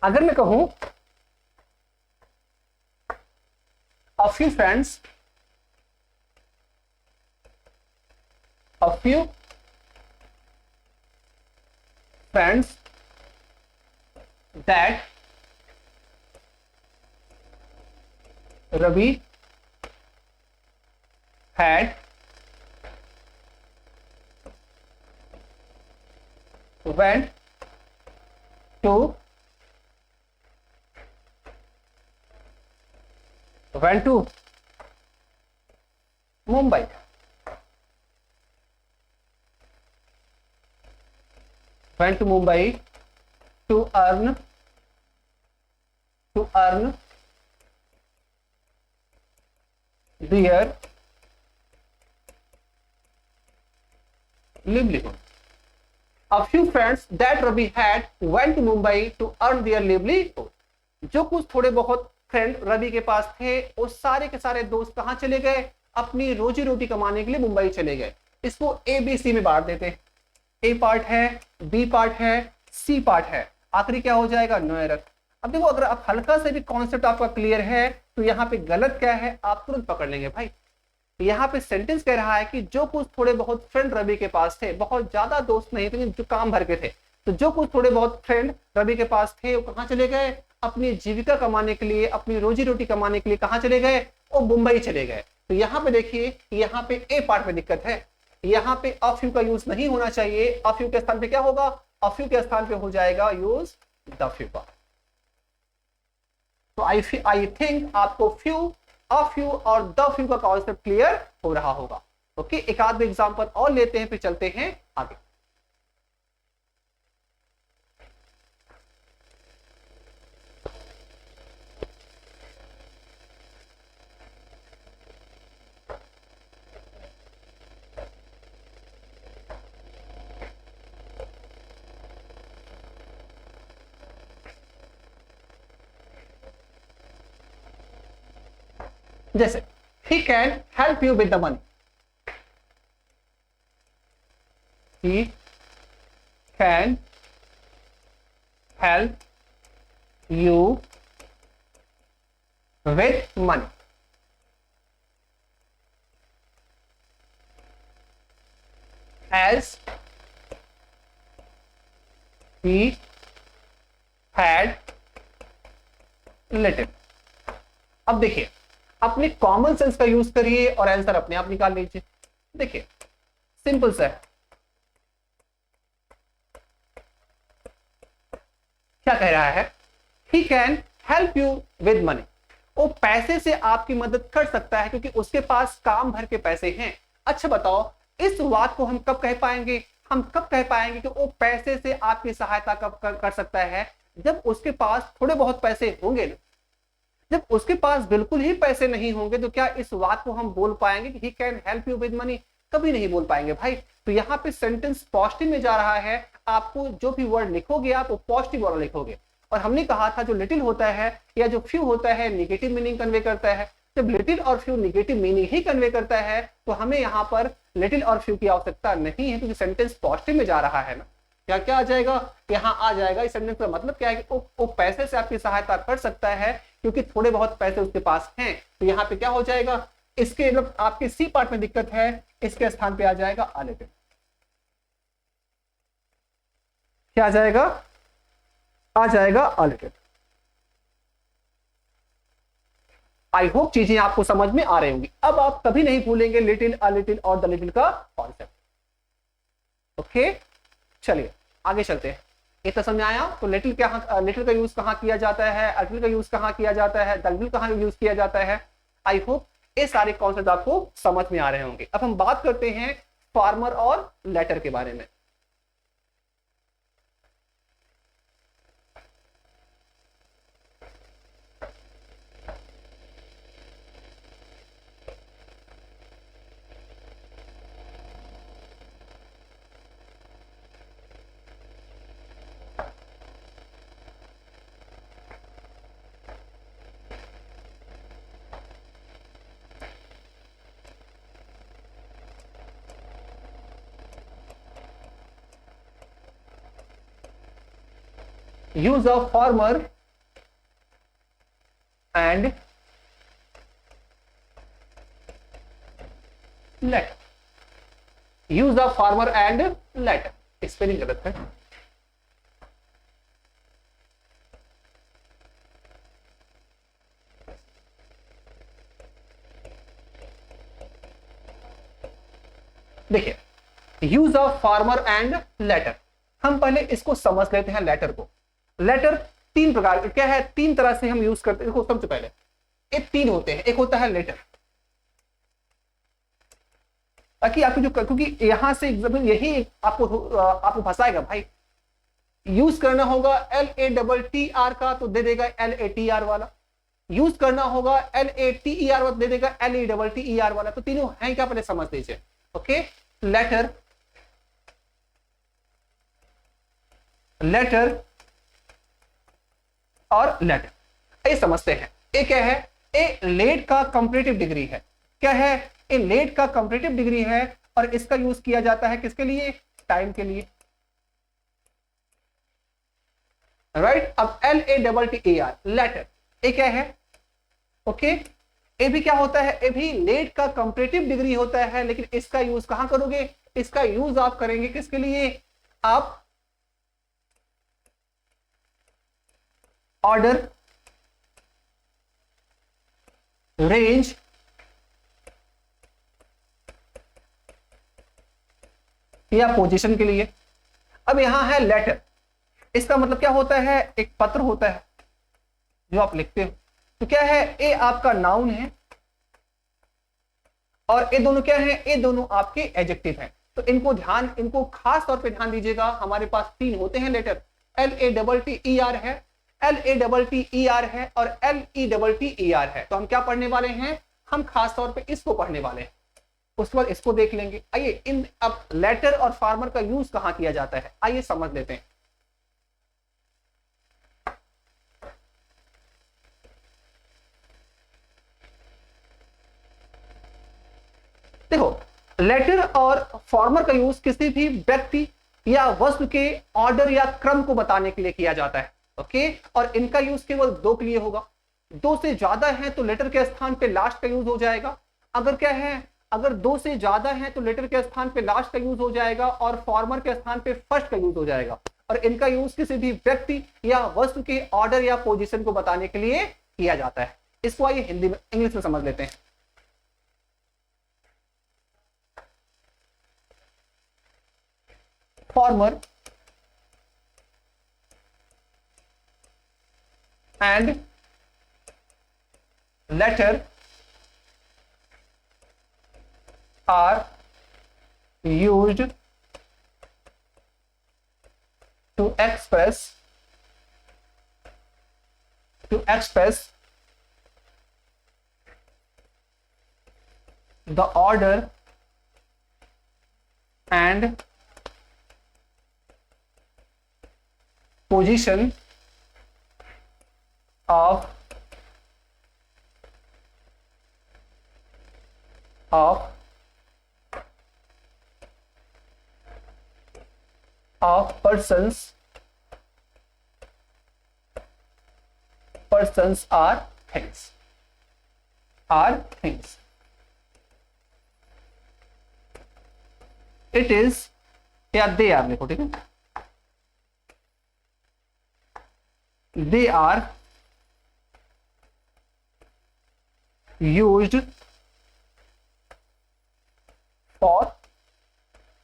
अगर मैं कहूं a few friends that Ravi had went to Mumbai. Went to Mumbai to earn their livelihood. A few friends that Ravi had went to Mumbai to earn their livelihood. जो कुछ थोड़े बहुत फ्रेंड रवि के पास थे, वो सारे के सारे दोस्त कहां चले गए, अपनी रोजी रोटी कमाने के लिए मुंबई चले गए। इसको ए बी सी में बांट देते, ए पार्ट है, बी पार्ट है, सी पार्ट है, आखिरी क्या हो जाएगा, नो एरर। अब देखो अगर आप हल्का से भी कॉन्सेप्ट आपका क्लियर है तो यहाँ पे गलत क्या है आप तुरंत पकड़ लेंगे भाई। यहाँ पे सेंटेंस कह रहा है कि जो कुछ थोड़े बहुत फ्रेंड रवि के पास थे, बहुत ज्यादा दोस्त नहीं थे जो काम भर के थे, तो जो कुछ थोड़े बहुत फ्रेंड रवि के पास थे वो कहाँ चले गए, अपनी जीविका कमाने के लिए, अपनी रोजी रोटी कमाने के लिए कहाँ चले गए, वो मुंबई चले गए। तो यहाँ पे देखिए, यहाँ पे ए पार्ट में दिक्कत है, यहाँ पे अ फ्यू का यूज नहीं होना चाहिए। अ फ्यू के स्थान पे क्या होगा, अ फ्यू के स्थान पे हो जाएगा यूज द फ्यू का। तो आई थिंक आपको फ्यू, अ फ्यू और द फ्यू का कॉन्सेप्ट क्लियर हो रहा होगा। ओके, एक आध एग्जांपल और लेते हैं फिर चलते हैं आगे। जैसे he can help you with the money, he can help you with money, as he had little। अब देखिए, अपने कॉमन सेंस का यूज करिए और आंसर अपने आप निकाल लीजिए। देखिए सिंपल सा है, क्या कह रहा है, he can help you with money, वो पैसे से आपकी मदद कर सकता है क्योंकि उसके पास काम भर के पैसे हैं। अच्छा बताओ, इस बात को हम कब कह पाएंगे, हम कब कह पाएंगे कि वो पैसे से आपकी सहायता कब कर सकता है, जब उसके पास थोड़े बहुत पैसे होंगे ना। जब उसके पास बिल्कुल ही पैसे नहीं होंगे तो क्या इस बात को हम बोल पाएंगे कि he can help you with money, कभी नहीं बोल पाएंगे भाई। तो यहाँ पे सेंटेंस पॉजिटिव में जा रहा है, आपको जो भी वर्ड लिखोगे आप वो पॉजिटिव वाला लिखोगे। और हमने कहा था जो लिटिल होता है या जो फ्यू होता है नेगेटिव मीनिंग कन्वे करता है। जब लिटिल और फ्यू नेगेटिव मीनिंग ही कन्वे करता है तो हमें यहाँ पर लिटिल और फ्यू की आवश्यकता नहीं है, क्योंकि सेंटेंस पॉजिटिव में जा रहा है ना। क्या क्या आ जाएगा, यहाँ आ जाएगा। इस सेंटेंस का मतलब क्या है कि वो पैसे से आपकी सहायता कर सकता है क्योंकि थोड़े बहुत पैसे उसके पास हैं। तो यहाँ पे क्या हो जाएगा, इसके मतलब आपके सी पार्ट में दिक्कत है, इसके स्थान पे आ जाएगा अ लिटिल। क्या आ जाएगा, आ जाएगा अ लिटिल। आई होप चीजें आपको समझ में आ रही होंगी। अब आप कभी नहीं भूलेंगे लिटिल, अ लिटिल और द लिटिल का कॉन्सेप्ट। ओके चलिए आगे चलते हैं। ये तो समझ आया। तो लिटिल लिटिल का यूज कहां किया जाता है, अ लिटिल का यूज कहां किया जाता है, द लिटिल कहां यूज किया जाता है। आई होप ये सारे कॉन्सेप्ट आपको समझ में आ रहे होंगे। अब हम बात करते हैं फार्मर और लेटर के बारे में। use of farmer and letter, use of farmer and letter, spelling गलत है। देखिए use of farmer and later, हम पहले इसको समझ लेते हैं। लेटर को, लेटर तीन प्रकार क्या है, तीन तरह से हम यूज करते हैं। देखो सबसे पहले एक तीन होते हैं, एक होता है लेटर, ताकि आपको जो, क्योंकि यहां से यही आपको फंसाएगा भाई। यूज करना होगा LATTR का तो दे देगा LATR वाला, यूज करना होगा LATER वाला दे देगा LATTER वाला। तो तीनों हैं क्या, पहले समझ लीजिए। ओके, लेटर, लेटर और लेटर, ये समझते हैं। ए क्या है, ए लेट का कंपैरेटिव डिग्री है। क्या है, ए लेट का कंपैरेटिव डिग्री है और इसका यूज किया जाता है किसके लिए, टाइम के लिए, राइट। अब LATTER लेटर, ए क्या है, ओके, ए भी क्या होता है, ए भी लेट का कंपैरेटिव डिग्री होता है, लेकिन इसका यूज कहां करोगे, इसका यूज आप करेंगे किसके लिए, आप ऑर्डर, रेंज, या पोजीशन के लिए। अब यहां है लेटर, इसका मतलब क्या होता है, एक पत्र होता है जो आप लिखते हो। तो क्या है, ए आपका नाउन है और ये दोनों क्या है, ये दोनों आपके एडजेक्टिव हैं। तो इनको खास तौर पे ध्यान दीजिएगा। हमारे पास तीन होते हैं लेटर, LATTER है, LATTER है और LETTER है। तो हम क्या पढ़ने वाले हैं, हम खास तौर पे इसको पढ़ने वाले हैं, उसके बाद इसको देख लेंगे। आइए इन अब लेटर और फार्मर का यूज कहां किया जाता है, आइए समझ लेते हैं। देखो लेटर और फार्मर का यूज किसी भी व्यक्ति या वस्तु के ऑर्डर या क्रम को बताने के लिए किया जाता है। ओके, और इनका यूज केवल दो के लिए होगा। दो से ज्यादा है तो लेटर के स्थान पे लास्ट का यूज हो जाएगा। अगर क्या है, अगर दो से ज्यादा है तो लेटर के स्थान पे लास्ट का यूज हो जाएगा और फॉर्मर के स्थान पे फर्स्ट का यूज हो जाएगा। और इनका यूज किसी भी व्यक्ति या वस्तु के ऑर्डर या पोजीशन को बताने के लिए किया जाता है। इसको आइए हिंदी में, इंग्लिश में समझ लेते हैं। Farmer and letter are used to express the order and position of persons are things, it is, या they are लिखो, ठीक है, they are used for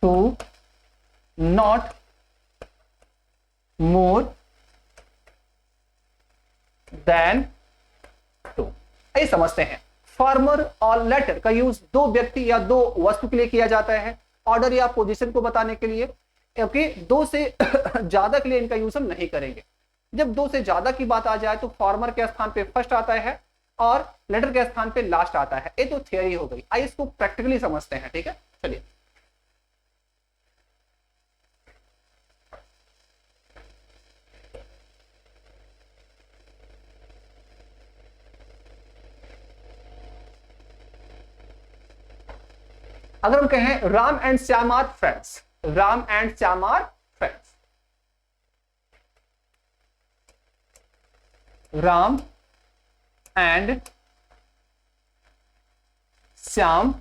to, not more than to। ये समझते हैं। फार्मर और लेटर का यूज दो व्यक्ति या दो वस्तु के लिए किया जाता है ऑर्डर या पोजीशन को बताने के लिए। ओके, दो से ज्यादा के लिए इनका यूज हम नहीं करेंगे। जब दो से ज्यादा की बात आ जाए तो फॉर्मर के स्थान पे फर्स्ट आता है और लेटर के स्थान पे लास्ट आता है। ये तो थियरी हो गई, आइए इसको प्रैक्टिकली समझते हैं। ठीक है, चलिए। अगर हम कहें Ram and Shyam are friends, Ram and Shyam are friends, Ram and Shyam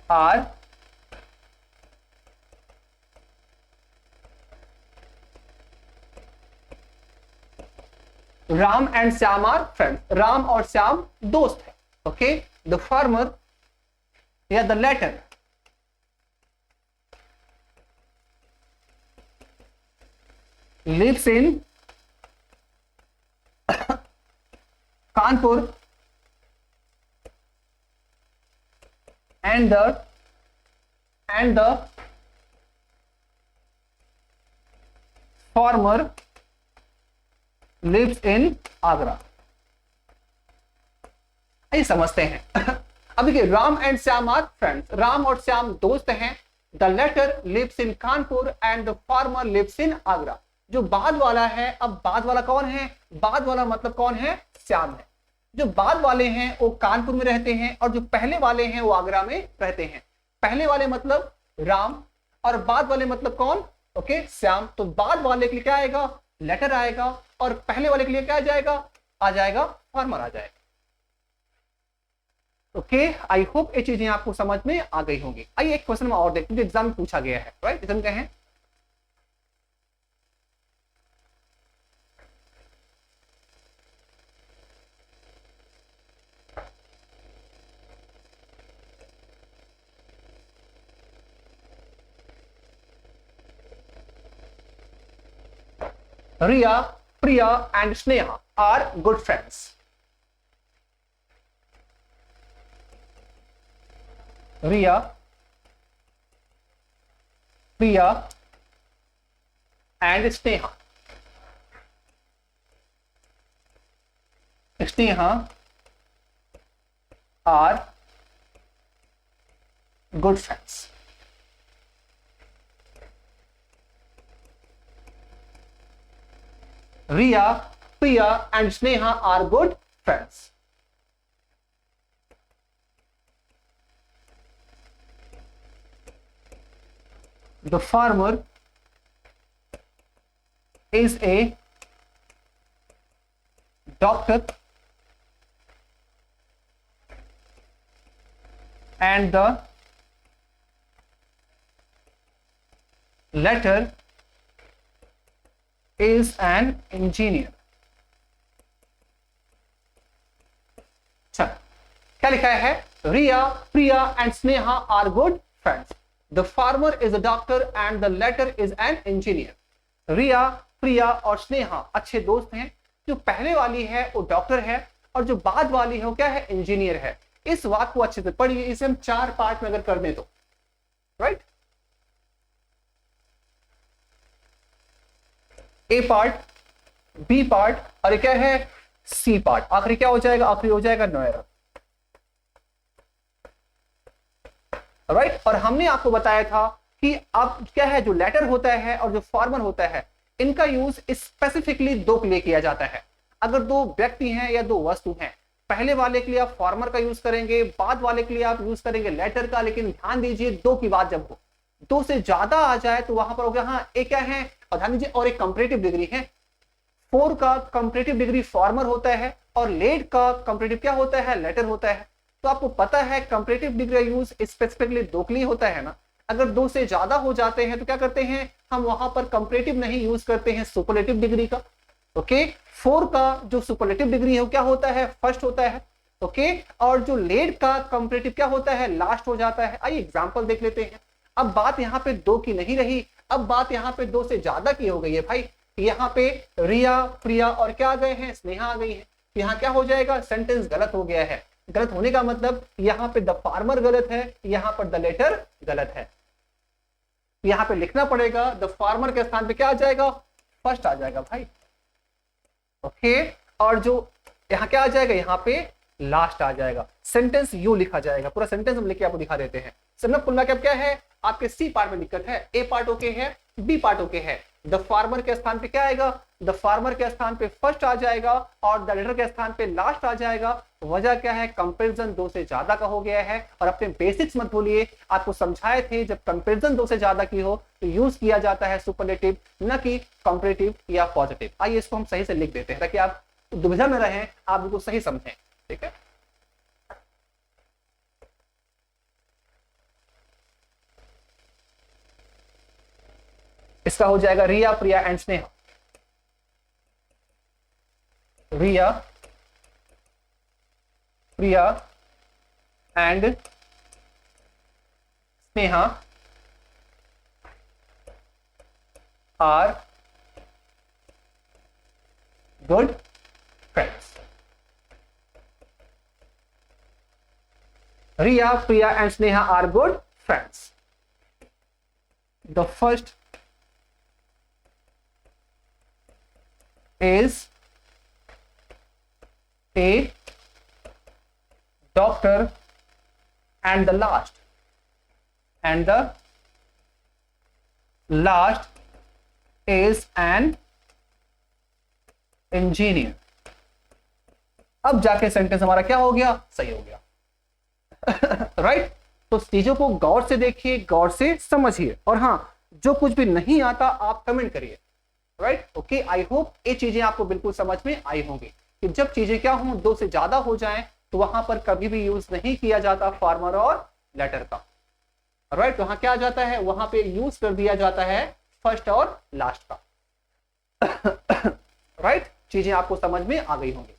are Ram and Shyam are friends, Ram और श्याम दोस्त है। ओके, द फार्मर या the latter lives in Kanpur and the farmer lives in Agra। आइए समझते हैं। अब देखिए, Ram and Shyam are friends, Ram और श्याम दोस्त हैं। The latter lives in Kanpur and the farmer lives in Agra. जो बाद वाला है, अब बाद वाला कौन है? बाद वाला मतलब कौन है? श्याम है। जो बाद वाले हैं वो कानपुर में रहते हैं और जो पहले वाले हैं वो आगरा में रहते हैं। पहले वाले मतलब राम और बाद वाले मतलब कौन? ओके, श्याम। तो बाद वाले के लिए क्या आएगा? लेटर आएगा और पहले वाले के लिए क्या आ जाएगा? आ जाएगा फार्मर आ जाएगा। ओके, आई होप ये चीजें आपको समझ में आ गई होंगी। आइए एक क्वेश्चन में और देखते हैं जो एग्जाम में पूछा गया है। राइट, इसमें क्या है? Riya, Priya and Sneha are good friends. Riya, Priya and Sneha. Sneha are good friends. Riya, Priya and Sneha are good friends. The farmer is a doctor and the letter is an engineer. चल, क्या लिखा है? Riya, Priya and Sneha are good friends. The farmer is a doctor and the letter is an engineer. Riya, Priya और स्नेहा अच्छे दोस्त हैं। जो पहले वाली है वो डॉक्टर है और जो बाद वाली है वो क्या है? इंजीनियर है। इस बात को अच्छे से पढ़िए। इसे हम 4 पार्ट में अगर कर दें तो, right, A part, B part और क्या है? C part. आखिरी क्या हो जाएगा? आखिरी हो जाएगा नोएरा। राइट, और हमने आपको बताया था कि अब क्या है, जो लेटर होता है और जो फार्मर होता है इनका यूज स्पेसिफिकली दो के लिए किया जाता है। अगर दो व्यक्ति हैं या दो वस्तु हैं, पहले वाले के लिए आप फार्मर का यूज करेंगे, बाद वाले के लिए आप यूज करेंगे लेटर का। लेकिन ध्यान दीजिए, दो की बात जब हो, दो से ज्यादा आ जाए तो वहां पर हो गया, हाँ एक क्या है, और ध्यान दीजिए, और एक कंपैरेटिव डिग्री है। 4 का कंपैरेटिव डिग्री फार्मर होता है और लेट का कंपैरेटिव क्या होता है? लेटर होता है। तो आपको पता है कंपैरेटिव डिग्री यूज स्पेसिफिकली दो के लिए होता है ना। अगर 2 से ज्यादा हो जाते हैं तो क्या करते हैं हम? वहां पर कंपैरेटिव नहीं यूज करते हैं, सुपरलेटिव डिग्री का। ओके, 4 का जो सुपरलेटिव डिग्री है वो क्या होता है? फर्स्ट होता है। ओके, और जो लेट का कंपैरेटिव क्या होता है? लास्ट हो जाता है। आइए एग्जांपल देख लेते हैं। अब बात यहाँ पे 2 की नहीं रही, अब बात यहाँ पे 2 से ज्यादा की हो गई है भाई। यहाँ पे रिया, प्रिया और क्या आ गए हैं? स्नेहा आ गई है। यहाँ क्या हो जाएगा? सेंटेंस गलत हो गया है। गलत होने का मतलब यहां पे द फार्मर गलत है, यहां पर द लेटर गलत है। यहां पे लिखना पड़ेगा द फार्मर के स्थान पे क्या आ जाएगा, फर्स्ट आ जाएगा भाई। ओके, और जो यहां क्या आ जाएगा, यहां पे लास्ट आ जाएगा। सेंटेंस यू लिखा जाएगा, पूरा सेंटेंस हम लिख के आपको दिखा देते हैं। सब कुल मिलाकर क्या है, आपके सी पार्ट में दिक्कत है, ए पार्ट ओके है, बी पार्ट ओके है। द फार्मर के स्थान पे क्या आएगा, द फार्मर के स्थान पे फर्स्ट आ जाएगा और द लेटर के स्थान पे लास्ट आ जाएगा। वजह क्या है, कंपैरिजन 2 से ज्यादा का हो गया है। और अपने बेसिक्स मत भूलिए, आपको समझाए थे जब कंपैरिजन 2 से ज्यादा की हो तो यूज किया जाता है सुपरलेटिव, न कि कंपैरेटिव या पॉजिटिव। आइए इसको हम सही से लिख देते हैं ताकि आप दुविधा में रहें, आप बिल्कुल सही समझें। ठीक है, इसका हो जाएगा Riya, Priya and Sneha. Riya, Priya and Sneha are good friends. Riya, Priya and Sneha are good friends. The first is a doctor and the last is an engineer। अब जाके सेंटेंस हमारा क्या हो गया, सही हो गया। राइट तो चीजों को गौर से देखिए, गौर से समझिए, और हाँ जो कुछ भी नहीं आता आप कमेंट करिए। राइट ओके, आई होप ये चीजें आपको बिल्कुल समझ में आई होंगी कि जब चीजें क्या हों, 2 से ज्यादा हो जाएं तो वहां पर कभी भी यूज नहीं किया जाता फार्मर और लेटर का। राइट वहां क्या आ जाता है, वहां पे यूज कर दिया जाता है फर्स्ट और लास्ट का। राइट चीजें आपको समझ में आ गई होंगी।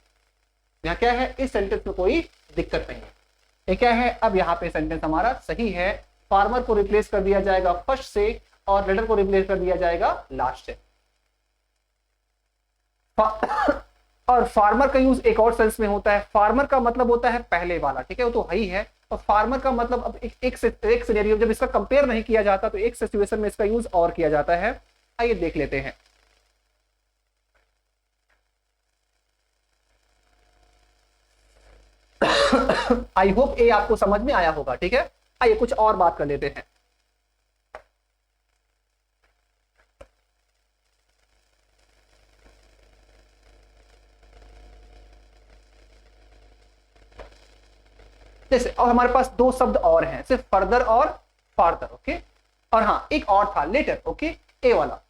यहाँ क्या है, इस सेंटेंस में कोई दिक्कत नहीं है। ये क्या है, अब यहाँ पे सेंटेंस हमारा सही है। फार्मर को रिप्लेस कर दिया जाएगा फर्स्ट से और लेटर को रिप्लेस कर दिया जाएगा लास्ट से। और फार्मर का यूज एक और सेंस में होता है। फार्मर का मतलब होता है पहले वाला, ठीक है, वो तो है ही है। और फार्मर का मतलब अब एक सिनेरियो, जब इसका कंपेयर नहीं किया जाता तो एक सिचुएशन में इसका यूज और किया जाता है। आइए देख लेते हैं। आई होप ये आपको समझ में आया होगा। ठीक है, आइए कुछ और बात कर लेते हैं। जैसे और हमारे पास 2 शब्द और हैं, सिर्फ फर्दर और फार्दर। ओके, और हाँ एक और था लेटर। ओके, ए वाला।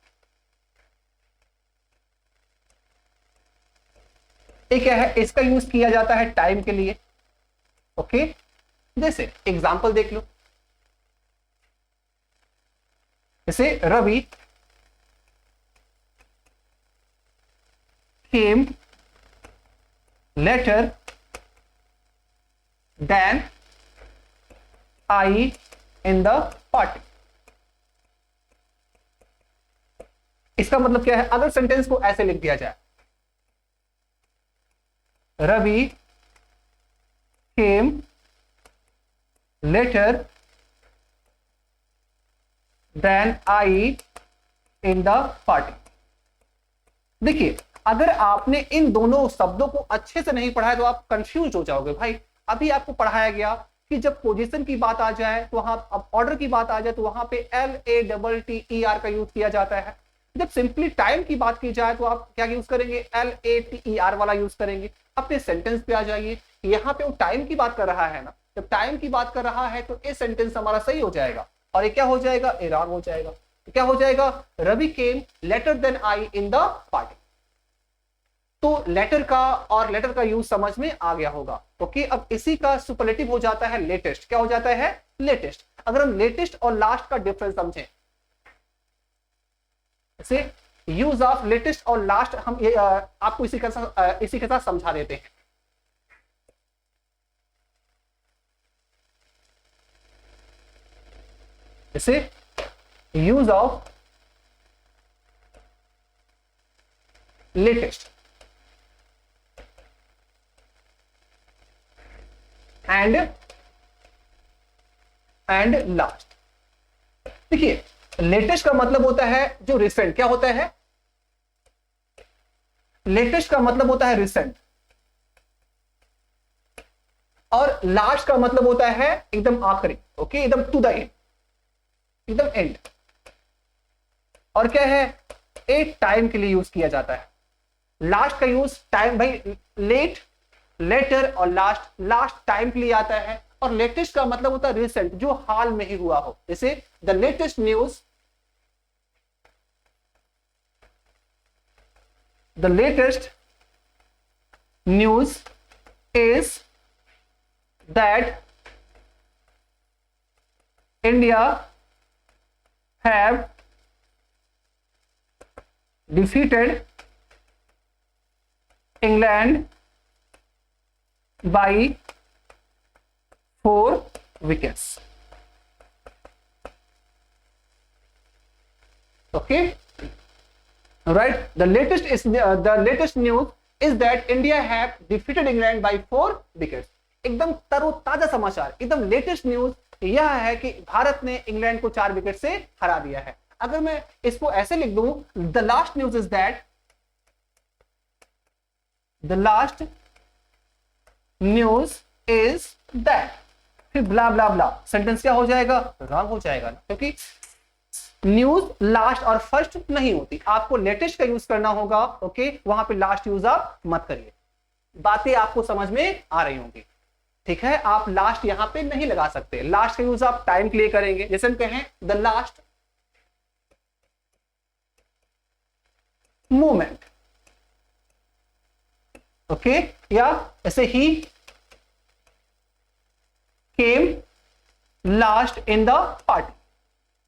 ये क्या है, इसका यूज किया जाता है टाइम के लिए। ओके, जैसे एग्जांपल देख लो, जैसे Ravi came later than I in the party. इसका मतलब क्या है, अगर सेंटेंस को ऐसे लिख दिया जाए, Ravi came later than I in the party. देखिए अगर आपने इन दोनों शब्दों को अच्छे से नहीं पढ़ा है तो आप कंफ्यूज हो जाओगे भाई। अभी आपको पढ़ाया गया कि जब पोजीशन की बात आ जाए तो वहां, अब ऑर्डर की बात आ जाए तो वहां पे LATTER का यूज किया जाता है। जब सिंपली टाइम की बात की जाए तो आप क्या यूज करेंगे, LATER वाला यूज करेंगे। अपने सेंटेंस पे आ जाइए, यहाँ पे वो टाइम की बात कर रहा है ना, जब टाइम की बात कर रहा है तो ये सेंटेंस हमारा सही हो जाएगा और ये क्या हो जाएगा, ये रॉन्ग हो जाएगा। तो क्या हो जाएगा, Ravi came later than I in the party. तो लेटर का और लेटर का यूज समझ में आ गया होगा। ओके, अब इसी का सुपरलेटिव हो जाता है लेटेस्ट। क्या हो जाता है, लेटेस्ट। अगर हम लेटेस्ट और लास्ट का डिफरेंस समझें, से यूज ऑफ लेटेस्ट और लास्ट, हम ये आपको इसी के साथ समझा देते हैं। जैसे use of latest, and last. देखिए लेटेस्ट का मतलब होता है जो रिसेंट, क्या होता है? लेटेस्ट का मतलब होता है रिसेंट, और लास्ट का मतलब होता है एकदम आखिरी, ओके, एकदम टू द एंड, एकदम एंड। और क्या है? एक टाइम के लिए यूज किया जाता है। लास्ट का यूज टाइम, भाई लेट, लेटर और लास्ट, लास्ट टाइम के लिए आता है। और लेटेस्ट का मतलब होता है रिसेंट, जो हाल में ही हुआ हो। जैसे the latest news, the latest news is that India have defeated England by 4 wickets. Okay, right. The latest news is that India have defeated England by 4 wickets. एकदम तरोताजा समाचार, एकदम लेटेस्ट न्यूज यह है कि भारत ने इंग्लैंड को 4 विकेट से हरा दिया है। अगर मैं इसको ऐसे लिख दूं, the last news is that, the last news is that, फिर ब्ला ब्ला ब्ला, सेंटेंस क्या हो जाएगा? रॉन्ग हो जाएगा ना, क्योंकि न्यूज लास्ट और फर्स्ट नहीं होती। आपको लेटेस्ट का यूज करना होगा, ओके, वहां पे लास्ट यूज आप मत करिए। बातें आपको समझ में आ रही होंगी, ठीक है? आप लास्ट यहां पे नहीं लगा सकते। लास्ट का यूज आप टाइम के लिए करेंगे। जैसे हम कहें द लास्ट मोमेंट, ओके, या ऐसे ही केम लास्ट इन द पार्टी,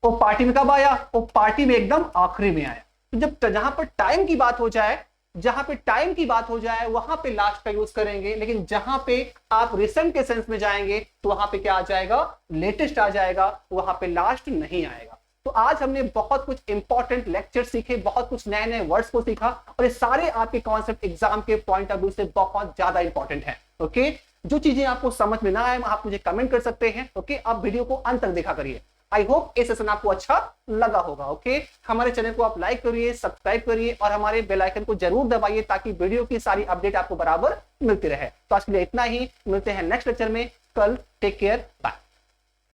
वो पार्टी में कब आया? वो पार्टी में एकदम आखिरी में आया। तो जब जहां पर टाइम की बात हो जाए, जहां पे टाइम की बात हो जाए वहां पे लास्ट का यूज करेंगे, लेकिन जहां पे आप रिसेंट के सेंस में जाएंगे तो वहां पे क्या आ जाएगा? लेटेस्ट आ जाएगा, वहां पे लास्ट नहीं आएगा। तो आज हमने बहुत कुछ इंपॉर्टेंट लेक्चर सीखे, बहुत कुछ नए नए वर्ड्स को सीखा, और ये सारे आपके कॉन्सेप्ट एग्जाम के पॉइंट ऑफ व्यू से बहुत ज्यादा इंपॉर्टेंट है। ओके, जो चीजें आपको समझ में ना आए आप मुझे कमेंट कर सकते हैं। ओके, आप वीडियो को अंत तक देखा करिए। आई होप ये सेशन आपको अच्छा लगा होगा। ओके, हमारे चैनल को आप लाइक करिए, सब्सक्राइब करिए और हमारे बेल आइकन को जरूर दबाइए ताकि वीडियो की सारी अपडेट आपको बराबर मिलती रहे। तो आज के लिए इतना ही, मिलते हैं नेक्स्ट लेक्चर में कल। Take care, bye.